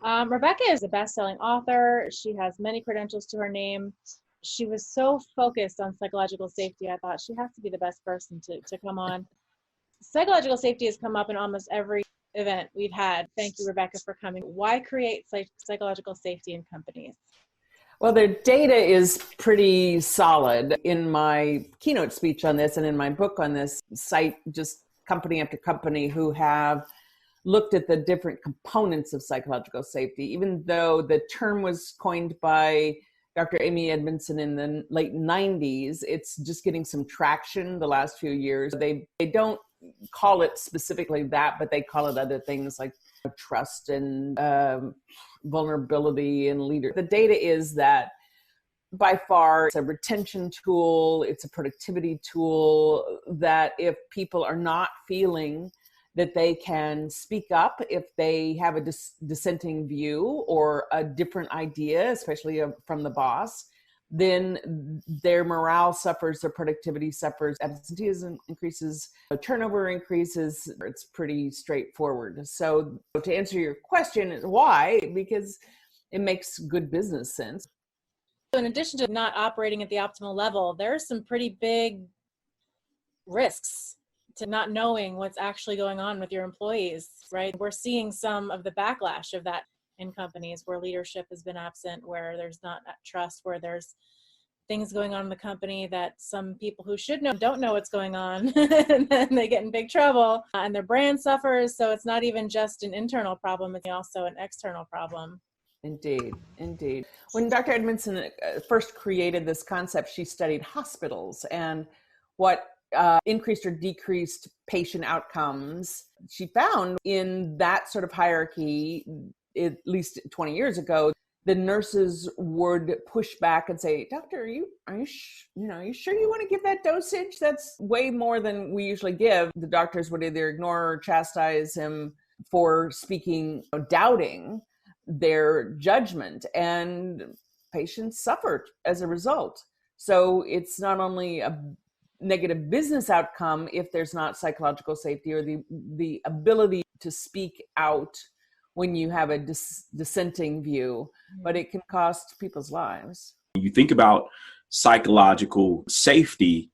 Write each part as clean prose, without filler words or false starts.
Rebecca is a best-selling author. She has many credentials to her name. She was so focused on psychological safety. I thought she has to be the best person to come on. Psychological safety has come up in almost every event we've had. Thank you, Rebecca, for coming. Why create psychological safety in companies? Well, their data is pretty solid. In my keynote speech on this and in my book on this, cite just company after company who have looked at the different components of psychological safety, even though the term was coined by Dr. Amy Edmondson in the late 90s. It's just getting some traction the last few years. They don't call it specifically that, but they call it other things like trust and vulnerability and leader. The data is that by far it's a retention tool, it's a productivity tool, that if people are not feeling that they can speak up if they have a dissenting view or a different idea, especially from the boss, then their morale suffers, their productivity suffers, absenteeism increases, turnover increases. It's pretty straightforward. So to answer your question, why? Because it makes good business sense. So in addition to not operating at the optimal level, there's some pretty big risks to not knowing what's actually going on with your employees, right? We're seeing some of the backlash of that in companies where leadership has been absent, where there's not trust, where there's things going on in the company that some people who should know don't know what's going on, and then they get in big trouble and their brand suffers. So it's not even just an internal problem, it's also an external problem. Indeed, indeed. When Dr. Edmondson first created this concept, she studied hospitals and what increased or decreased patient outcomes. She found in that sort of hierarchy, at least 20 years ago, the nurses would push back and say, "Doctor, are you sure you want to give that dosage? That's way more than we usually give." The doctors would either ignore or chastise him for speaking, doubting their judgment, and patients suffered as a result. So it's not only a negative business outcome if there's not psychological safety or the ability to speak out when you have a dissenting view, but it can cost people's lives. You think about psychological safety.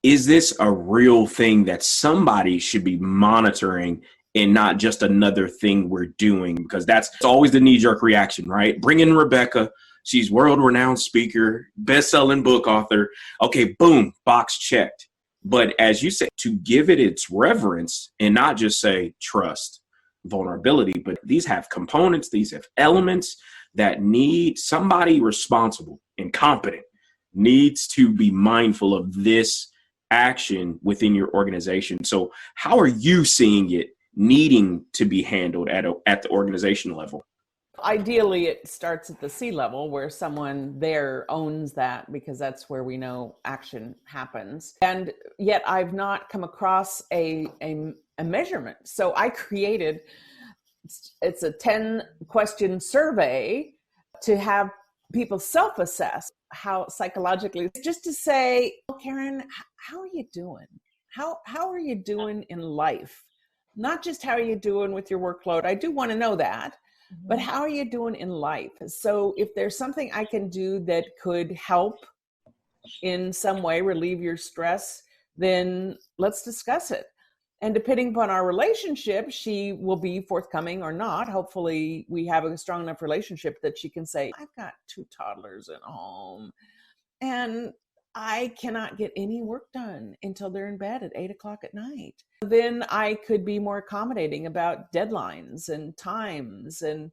Is this a real thing that somebody should be monitoring and not just another thing we're doing? Because that's always the knee-jerk reaction, right? Bring in Rebecca. She's world-renowned speaker, best-selling book author. Okay, boom, box checked. But as you said, to give it its reverence and not just say trust, vulnerability, but these have components, these have elements that need somebody responsible and competent needs to be mindful of this action within your organization. So how are you seeing it needing to be handled at the organization level? Ideally, it starts at the C level where someone there owns that, because that's where we know action happens. And yet I've not come across a measurement. So I created, it's a 10-question survey to have people self-assess how psychologically, just to say, "Oh, Karen, how are you doing? How are you doing in life? Not just how are you doing with your workload. I do want to know that. But how are you doing in life?" So if there's something I can do that could help in some way relieve your stress, then let's discuss it. And depending upon our relationship, she will be forthcoming or not. Hopefully we have a strong enough relationship that she can say, "I've got 2 toddlers at home and I cannot get any work done until they're in bed at 8:00 at night." Then I could be more accommodating about deadlines and times and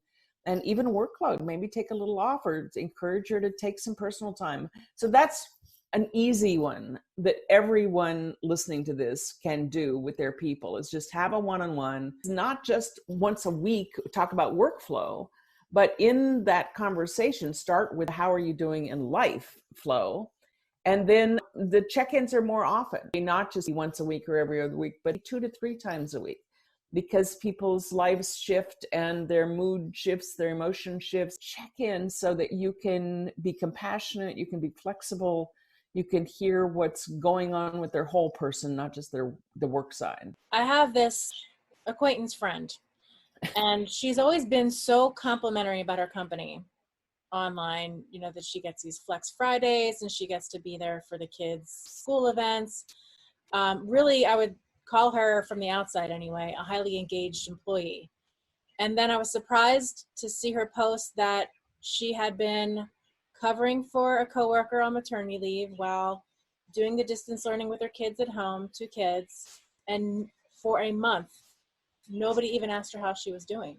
even workload. Maybe take a little off or encourage her to take some personal time. So that's an easy one that everyone listening to this can do with their people, is just have a one-on-one. It's not just once a week talk about workflow, but in that conversation, start with how are you doing in life flow. And then the check-ins are more often, not just once a week or every other week, but 2 to 3 times a week, because people's lives shift and their mood shifts, their emotion shifts. Check in so that you can be compassionate, you can be flexible, you can hear what's going on with their whole person, not just the work side. I have this acquaintance friend And she's always been so complimentary about our company online, that she gets these Flex Fridays and she gets to be there for the kids' school events. Really, I would call her, from the outside anyway, a highly engaged employee. And then I was surprised to see her post that she had been covering for a coworker on maternity leave while doing the distance learning with her kids at home, 2 kids, and for a month, nobody even asked her how she was doing.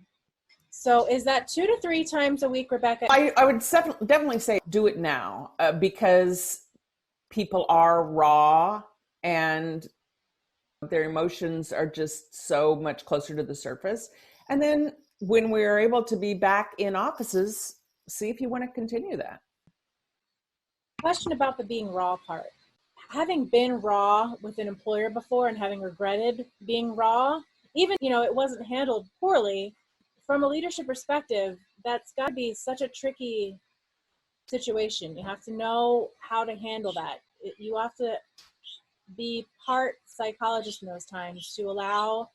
So is that 2 to 3 times a week, Rebecca? I would definitely say do it now, because people are raw and their emotions are just so much closer to the surface. And then when we're able to be back in offices, see if you want to continue that. Question about the being raw part. Having been raw with an employer before and having regretted being raw, even, it wasn't handled poorly, from a leadership perspective, that's got to be such a tricky situation. You have to know how to handle that. You have to be part psychologist in those times to allow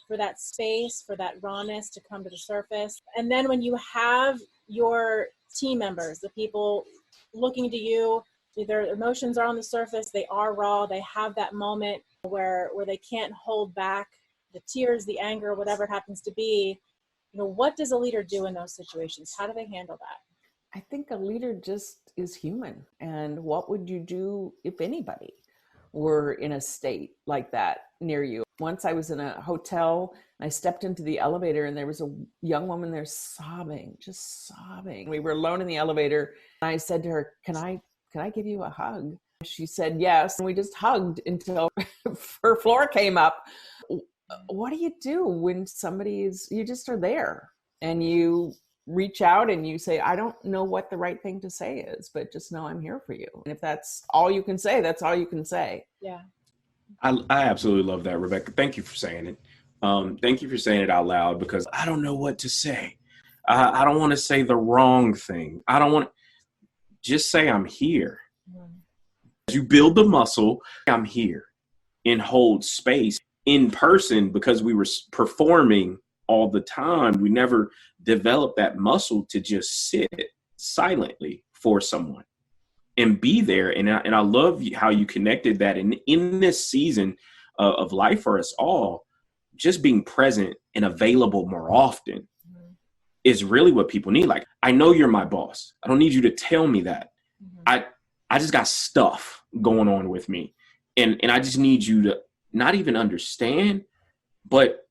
for that space, for that rawness to come to the surface. And then when you have your team members, the people looking to you, their emotions are on the surface, they are raw, they have that moment where they can't hold back the tears, the anger, whatever it happens to be. What does a leader do in those situations? How do they handle that? I think a leader just is human. And what would you do if anybody were in a state like that near you? Once I was in a hotel and I stepped into the elevator and there was a young woman there sobbing, just sobbing. We were alone in the elevator. And I said to her, can I give you a hug? She said yes. And we just hugged until her floor came up. What do you do when you just are there and you reach out and you say, I don't know what the right thing to say is, but just know I'm here for you. And if that's all you can say, that's all you can say. Yeah. I absolutely love that, Rebecca. Thank you for saying it. Thank you for saying it out loud, because I don't know what to say. I don't want to say the wrong thing. I don't want to just say I'm here. As you build the muscle, I'm here, and hold space in person, because we were performing all the time. We never developed that muscle to just sit silently for someone and be there. And I love how you connected that. And in this season of life for us all, just being present and available more often is really what people need. Like, I know you're my boss. I don't need you to tell me that. I just got stuff going on with me. And I just need you to not even understand, but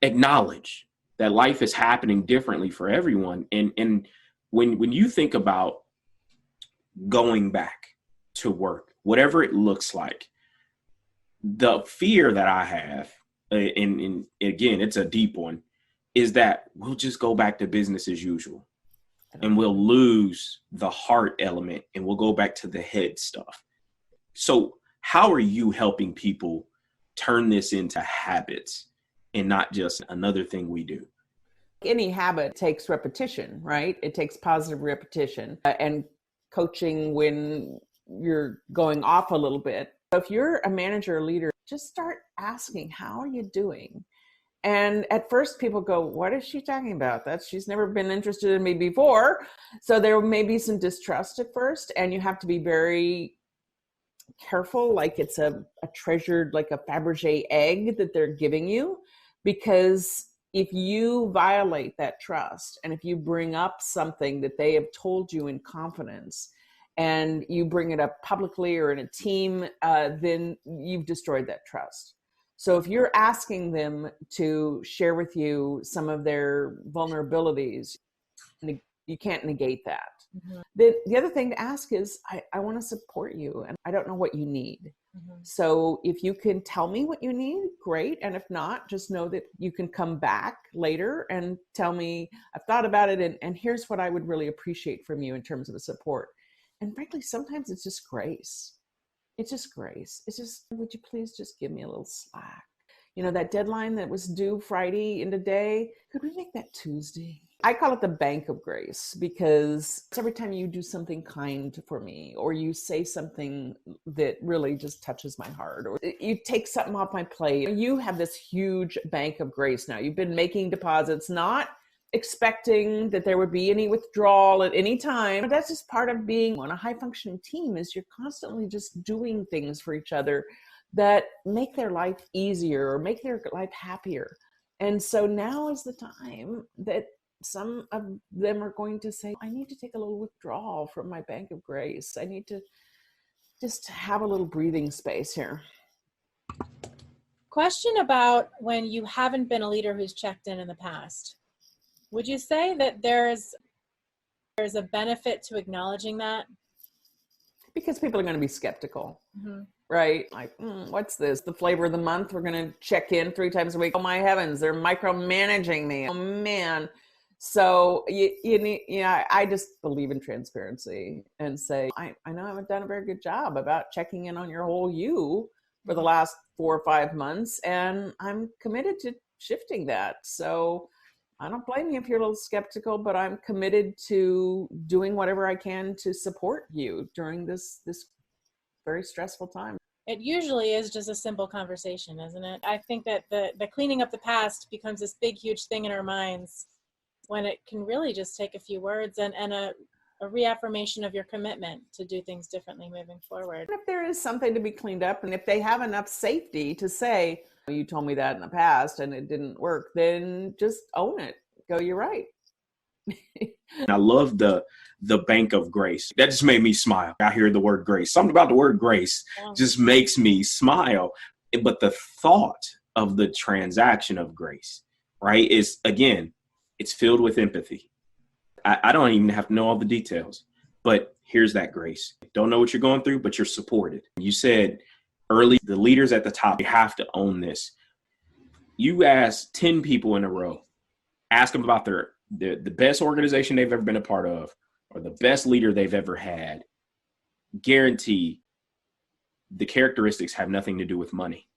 acknowledge that life is happening differently for everyone. And when you think about going back to work, whatever it looks like, the fear that I have, and again, it's a deep one, is that we'll just go back to business as usual and we'll lose the heart element and we'll go back to the head stuff. So how are you helping people turn this into habits and not just another thing we do? Any habit takes repetition, right? It takes positive repetition and coaching when you're going off a little bit. If you're a manager or leader, just start asking, how are you doing? And at first people go, what is she talking about? She's never been interested in me before. So there may be some distrust at first, and you have to be very careful, like it's a treasured, like a Fabergé egg that they're giving you, because if you violate that trust and if you bring up something that they have told you in confidence and you bring it up publicly or in a team, then you've destroyed that trust. So if you're asking them to share with you some of their vulnerabilities, you can't negate that. Mm-hmm. The other thing to ask is, I want to support you and I don't know what you need. Mm-hmm. So if you can tell me what you need, great. And if not, just know that you can come back later and tell me, I've thought about it and here's what I would really appreciate from you in terms of the support. And frankly, sometimes it's just grace. It's just grace. It's just, would you please just give me a little slack? You know, that deadline that was due Friday in the day, could we make that Tuesday? I call it the bank of grace, because every time you do something kind for me, or you say something that really just touches my heart, or you take something off my plate, you have this huge bank of grace now. You've been making deposits, not expecting that there would be any withdrawal at any time. But that's just part of being on a high functioning team, is you're constantly just doing things for each other that make their life easier or make their life happier. And so now is the time that some of them are going to say, I need to take a little withdrawal from my bank of grace. I need to just have a little breathing space here. Question about when you haven't been a leader who's checked in the past. Would you say that there's a benefit to acknowledging that? Because people are going to be skeptical, Mm-hmm. right? Like, what's this? The flavor of the month? We're going to check in 3 times a week. Oh my heavens, they're micromanaging me. Oh man. So I just believe in transparency and say, I know I haven't done a very good job about checking in on your whole you for the last 4 or 5 months, and I'm committed to shifting that. So I don't blame you if you're a little skeptical, but I'm committed to doing whatever I can to support you during this very stressful time. It usually is just a simple conversation, isn't it? I think that the cleaning up the past becomes this big, huge thing in our minds, when it can really just take a few words and a reaffirmation of your commitment to do things differently moving forward. If there is something to be cleaned up, and if they have enough safety to say, you told me that in the past and it didn't work, then just own it. Go, you're right. I love the bank of grace. That just made me smile. I hear the word grace. Something about the word grace just makes me smile. But the thought of the transaction of grace, right, is, again, it's filled with empathy. I don't even have to know all the details, but here's that grace. Don't know what you're going through, but you're supported. You said early, the leaders at the top, they have to own this. You ask 10 people in a row, ask them about the best organization they've ever been a part of, or the best leader they've ever had. Guarantee the characteristics have nothing to do with money.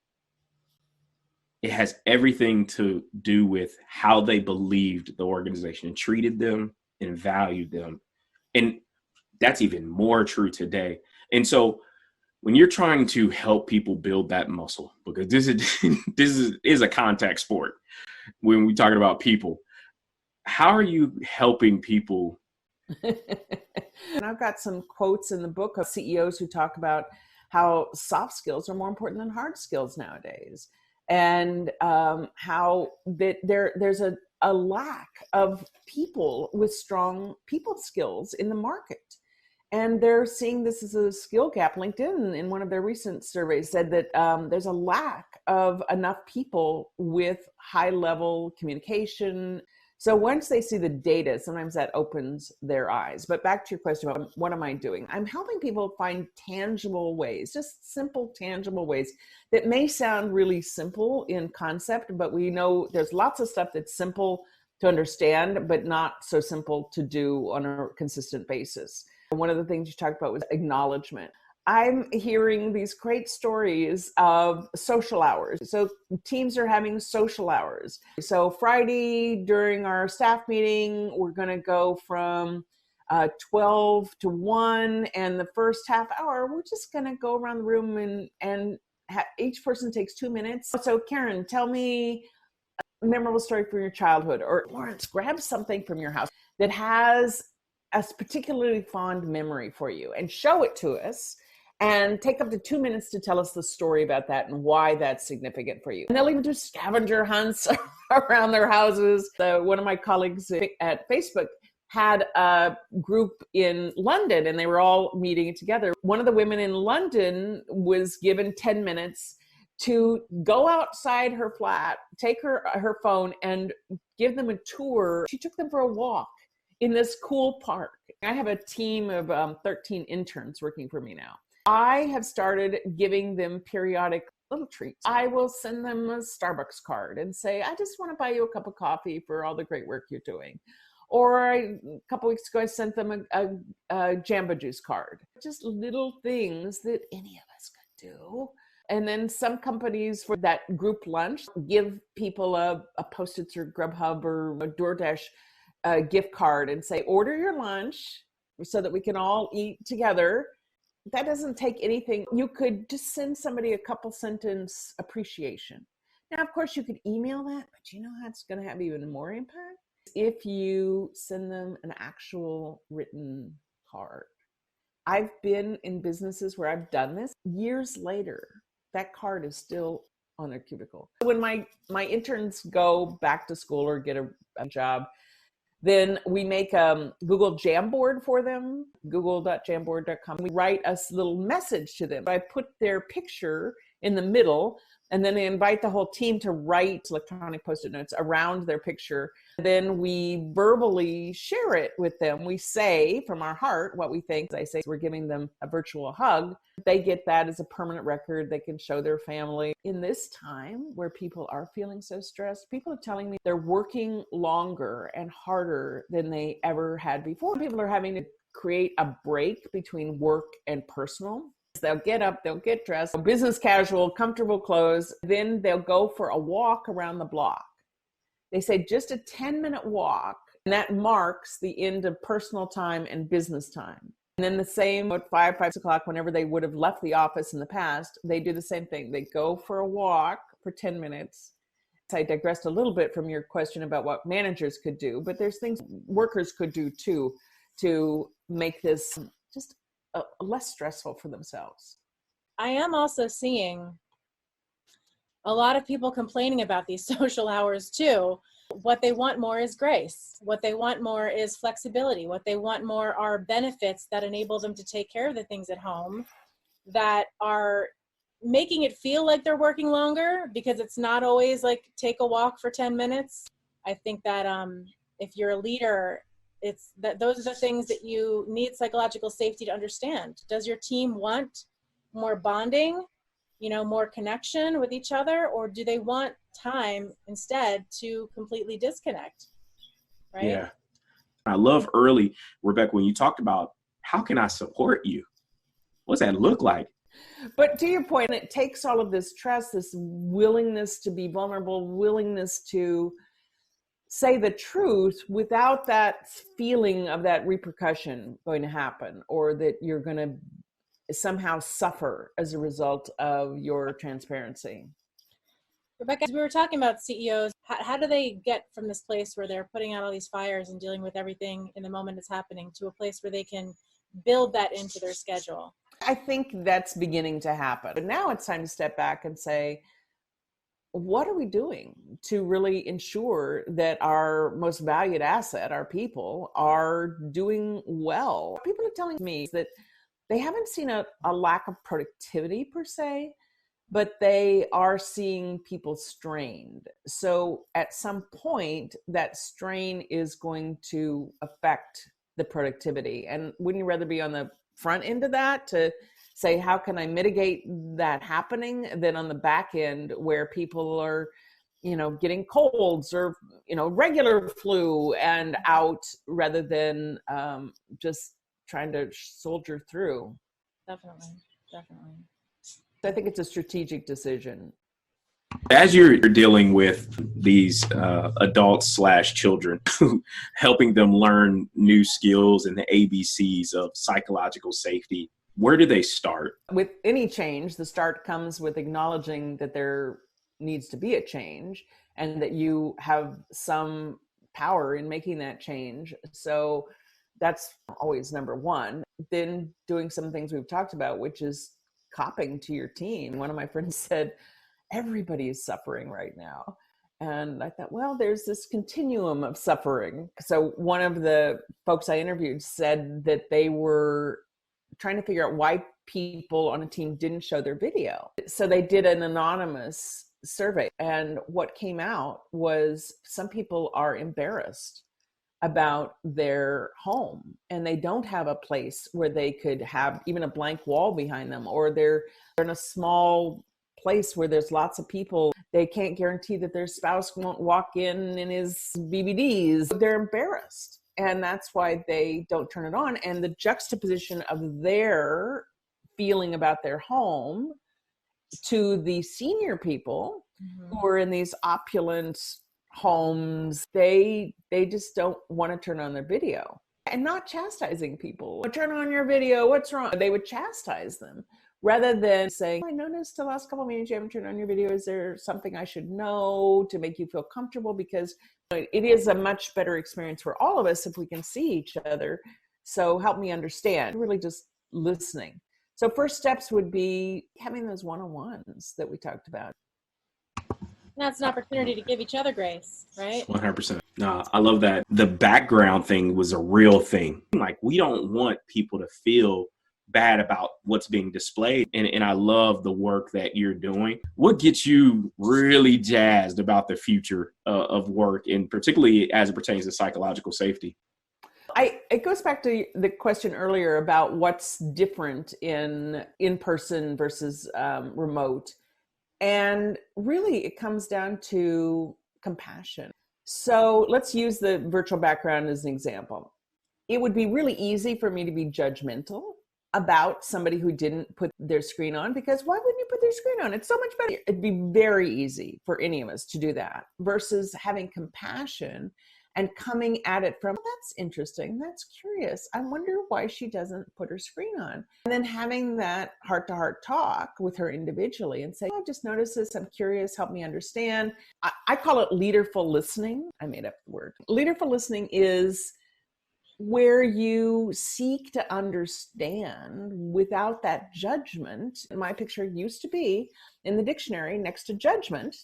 It has everything to do with how they believed the organization and treated them and valued them. And that's even more true today. And so when you're trying to help people build that muscle, because this is a contact sport when we're talking about people, how are you helping people? And I've got some quotes in the book of CEOs who talk about how soft skills are more important than hard skills nowadays. And how that there's a lack of people with strong people skills in the market. And they're seeing this as a skill gap. LinkedIn, in one of their recent surveys, said that there's a lack of enough people with high-level communication. So once they see the data, sometimes that opens their eyes. But back to your question about what am I doing? I'm helping people find tangible ways, just simple, tangible ways that may sound really simple in concept, but we know there's lots of stuff that's simple to understand, but not so simple to do on a consistent basis. One of the things you talked about was acknowledgement. I'm hearing these great stories of social hours. So teams are having social hours. So Friday during our staff meeting, we're going to go from 12 to 1. And the first half hour, we're just going to go around the room and each person takes 2 minutes. So Karen, tell me a memorable story from your childhood. Or Lawrence, grab something from your house that has a particularly fond memory for you and show it to us. And take up to 2 minutes to tell us the story about that and why that's significant for you. And they'll even do scavenger hunts around their houses. One of my colleagues at Facebook had a group in London and they were all meeting together. One of the women in London was given 10 minutes to go outside her flat, take her phone and give them a tour. She took them for a walk in this cool park. I have a team of 13 interns working for me now. I have started giving them periodic little treats. I will send them a Starbucks card and say, I just want to buy you a cup of coffee for all the great work you're doing. Or a couple weeks ago, I sent them a Jamba Juice card. Just little things that any of us could do. And then some companies for that group lunch give people a Post-its or Grubhub or a DoorDash a gift card and say, order your lunch so that we can all eat together. That doesn't take anything. You could just send somebody a couple sentence appreciation. Now, of course, you could email that, but you know that's going to have even more impact if you send them an actual written card. I've been in businesses where I've done this. Years later, that card is still on their cubicle. When my interns go back to school or get a job, then we make a Google Jamboard for them, google.jamboard.com. We write a little message to them. I put their picture in the middle, and then they invite the whole team to write electronic Post-it notes around their picture. Then we verbally share it with them. We say from our heart what we think. I say we're giving them a virtual hug. They get that as a permanent record. They can show their family. In this time where people are feeling so stressed, people are telling me they're working longer and harder than they ever had before. People are having to create a break between work and personal. They'll get up, they'll get dressed, business casual, comfortable clothes. Then they'll go for a walk around the block. They say just a 10-minute walk, and that marks the end of personal time and business time. And then the same at 5 o'clock, whenever they would have left the office in the past, they do the same thing. They go for a walk for 10 minutes. I digressed a little bit from your question about what managers could do, but there's things workers could do too to make this just less stressful for themselves. I am also seeing a lot of people complaining about these social hours too. What they want more is grace. What they want more is flexibility. What they want more are benefits that enable them to take care of the things at home that are making it feel like they're working longer, because it's not always like take a walk for 10 minutes. I think that if you're a leader, it's that those are the things that you need psychological safety to understand. Does your team want more bonding, more connection with each other, or do they want time instead to completely disconnect? Right? Yeah. I love early, Rebecca, when you talked about how can I support you? What's that look like? But to your point, it takes all of this trust, this willingness to be vulnerable, willingness to say the truth without that feeling of that repercussion going to happen, or that you're going to somehow suffer as a result of your transparency. Rebecca, as we were talking about CEOs, how do they get from this place where they're putting out all these fires and dealing with everything in the moment it's happening to a place where they can build that into their schedule? I think that's beginning to happen. But now it's time to step back and say, what are we doing to really ensure that our most valued asset, our people, are doing well? People are telling me that they haven't seen a lack of productivity per se, but they are seeing people strained. So at some point, that strain is going to affect the productivity. And wouldn't you rather be on the front end of that to say, how can I mitigate that happening, than on the back end where people are, getting colds or, regular flu and out, rather than just trying to soldier through. Definitely. I think it's a strategic decision. As you're dealing with these adults/children, helping them learn new skills and the ABCs of psychological safety, where do they start? With any change, the start comes with acknowledging that there needs to be a change and that you have some power in making that change. So that's always number one. Then doing some things we've talked about, which is copping to your team. One of my friends said, everybody is suffering right now. And I thought, well, there's this continuum of suffering. So one of the folks I interviewed said that they were trying to figure out why people on a team didn't show their video. So they did an anonymous survey. And what came out was some people are embarrassed about their home, and they don't have a place where they could have even a blank wall behind them, or they're in a small place where there's lots of people. They can't guarantee that their spouse won't walk in his BVDs. They're embarrassed. And that's why they don't turn it on. And the juxtaposition of their feeling about their home to the senior people who are in these opulent homes, they just don't want to turn on their video. And not chastising people. Turn on your video, what's wrong? They would chastise them rather than saying, I noticed the last couple of meetings you haven't turned on your video. Is there something I should know to make you feel comfortable? Because it is a much better experience for all of us if we can see each other. So help me understand, really just listening. So first steps would be having those one-on-ones that we talked about. That's an opportunity to give each other grace, right? 100%. No, I love that. The background thing was a real thing. Like, we don't want people to feel bad about what's being displayed. And I love the work that you're doing. What gets you really jazzed about the future of work, and particularly as it pertains to psychological safety? It goes back to the question earlier about what's different in person versus remote. And really, it comes down to compassion. So let's use the virtual background as an example. It would be really easy for me to be judgmental about somebody who didn't put their screen on, because why wouldn't you put their screen on? It's so much better. It'd be very easy for any of us to do that versus having compassion and coming at it from, that's interesting, that's curious, I wonder why she doesn't put her screen on. And then having that heart-to-heart talk with her individually and say, I've just noticed this, I'm curious, help me understand. I call it leaderful listening. I made up the word. Leaderful listening is where you seek to understand without that judgment. My picture used to be in the dictionary next to judgment.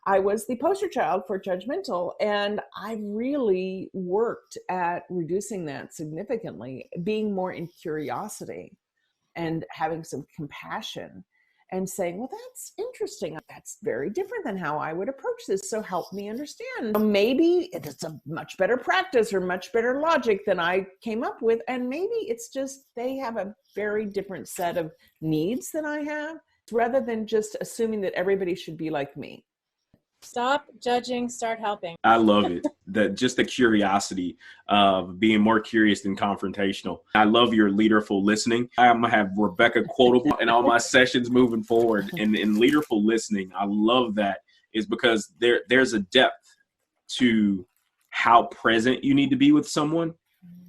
I was the poster child for judgmental, and I really worked at reducing that significantly, being more in curiosity and having some compassion and saying, well, that's interesting. That's very different than how I would approach this. So help me understand. Maybe it's a much better practice or much better logic than I came up with. And maybe it's just they have a very different set of needs than I have, rather than just assuming that everybody should be like me. Stop judging, start helping. I love it. Just the curiosity of being more curious than confrontational. I love your leaderful listening. I'm going to have Rebecca quotable in all my sessions moving forward. And in leaderful listening, I love that, is because there's a depth to how present you need to be with someone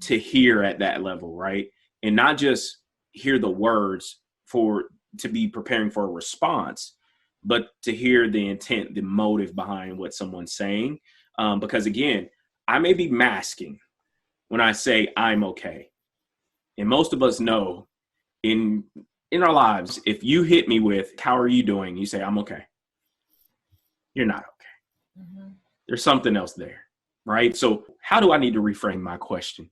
to hear at that level, right? And not just hear the words to be preparing for a response, but to hear the intent, the motive behind what someone's saying. Because again, I may be masking when I say I'm okay. And most of us know in our lives, if you hit me with, how are you doing? You say, I'm okay. You're not okay. Mm-hmm. There's something else there, right? So how do I need to reframe my question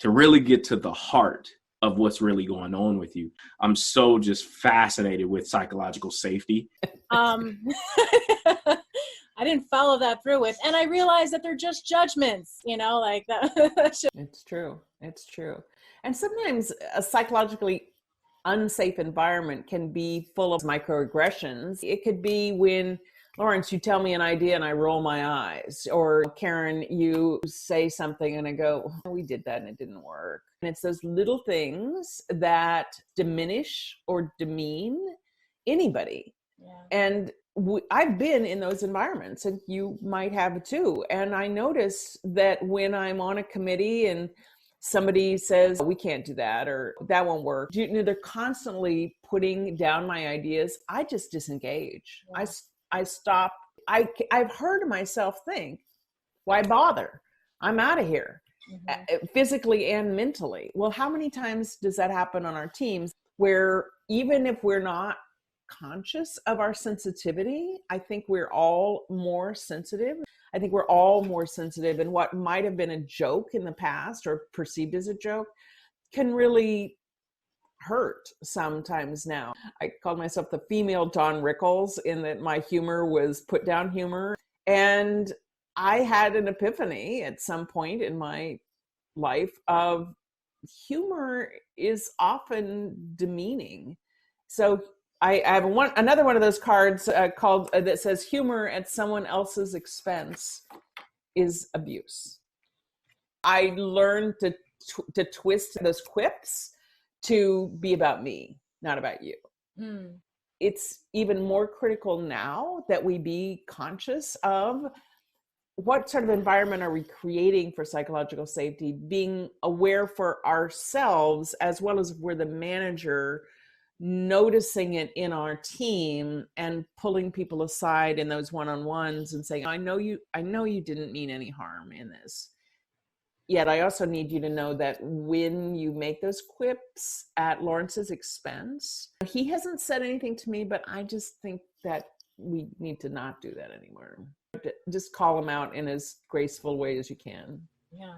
to really get to the heart of what's really going on with you? I'm so just fascinated with psychological safety. I didn't follow that through with, and I realized that they're just judgments, like that. It's true. It's true. And sometimes a psychologically unsafe environment can be full of microaggressions. It could be when, Lawrence, you tell me an idea and I roll my eyes, or Karen, you say something and I go, oh, we did that and it didn't work. And it's those little things that diminish or demean anybody. Yeah. And I've been in those environments, and you might have too. And I notice that when I'm on a committee and somebody says, we can't do that, or that won't work, they're constantly putting down my ideas. I just disengage. Yeah. I stop. I've heard myself think, why bother? I'm out of here, physically and mentally. Well, how many times does that happen on our teams where even if we're not conscious of our sensitivity, I think we're all more sensitive. I think we're all more sensitive, and what might have been a joke in the past or perceived as a joke can really hurt sometimes now. I called myself the female Don Rickles, in that my humor was put down humor. And I had an epiphany at some point in my life of humor is often demeaning. So I have another one of those cards called that says humor at someone else's expense is abuse. I learned to twist those quips to be about me, not about you. It's even more critical now that we be conscious of what sort of environment are we creating for psychological safety? Being aware for ourselves, as well as we're the manager, noticing it in our team and pulling people aside in those one-on-ones and saying, I know you didn't mean any harm in this. Yet I also need you to know that when you make those quips at Lawrence's expense, he hasn't said anything to me, but I just think that we need to not do that anymore. Just call him out in as graceful way as you can.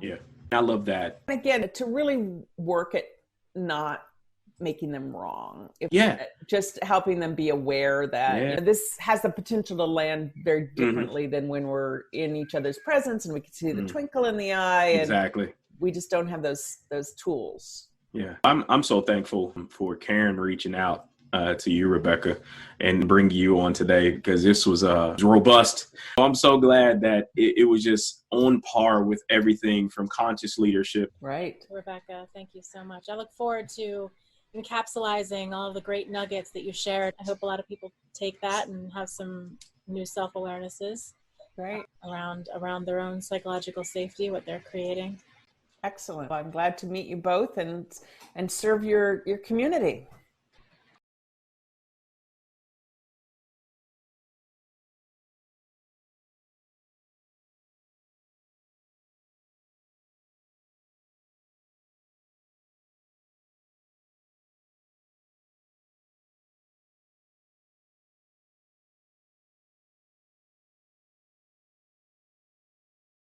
Yeah. I love that. And again, to really work at not making them wrong. Just helping them be aware that this has the potential to land very differently than when we're in each other's presence and we can see the twinkle in the eye. Exactly. And we just don't have those tools. Yeah. I'm so thankful for Karen reaching out to you, Rebecca, and bring you on today, because this was robust. I'm so glad that it was just on par with everything from conscious leadership. Right. Rebecca, thank you so much. I look forward to encapsulating all of the great nuggets that you shared. I hope a lot of people take that and have some new self-awarenesses around their own psychological safety, what they're creating. Excellent. I'm glad to meet you both and serve your community.